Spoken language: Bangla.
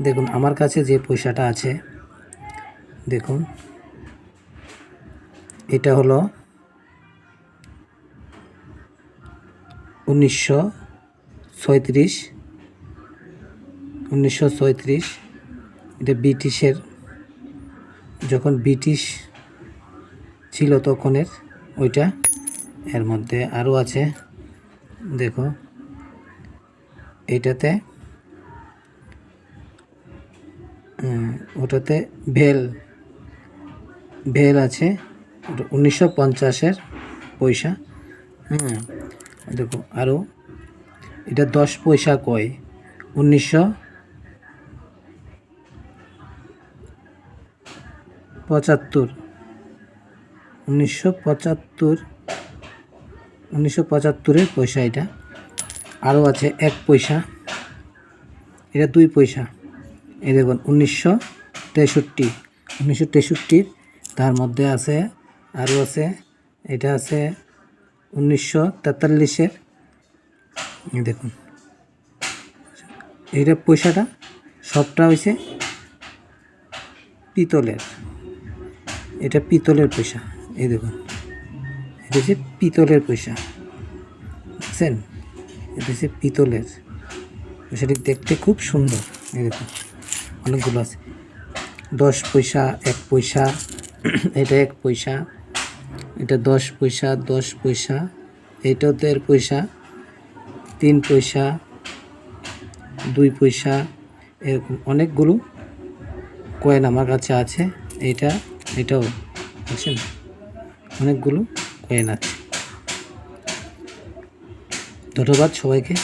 দেখুন আমার কাছে যে পয়সাটা আছে, দেখুন এটা হলো 1936। এটা ব্রিটিশের, যখন ব্রিটিশ ছিল তখনের ওইটা। এর মধ্যে আরও আছে, দেখো এইটাতে ওটাতে ভেল আছে, ওটা 1950-এর পয়সা। দেখো আরও এটা 10 পয়সা কয়, 1975-এর পয়সা এটা। আরও আছে 1 পয়সা, এটা 2 পয়সা। এই দেখুন 1963। তার মধ্যে আছে আরও আছে, এটা আছে 1943-এর। দেখুন এইটা পয়সাটা সবটা হয়েছে পিতলের, এটা পিতলের পয়সা। এই দেখুন এটা হচ্ছে পিতলের পয়সা, বুঝছেন? এটা হচ্ছে পিতলের পয়সাটি, দেখতে খুব সুন্দর। এই দেখুন অনেকগুলো আছে, 10 পয়সা, 1 পয়সা, এটা 1 পয়সা, এটা 10 পয়সা, 10 পয়সা, এইটাও তো 1 পয়সা, 3 পয়সা, 2 পয়সা, এরকম অনেকগুলো কয়েন আমার কাছে আছে। এটাও বুঝছেন, অনেকগুলো কয়েন আছে। ধন্যবাদ সবাইকে।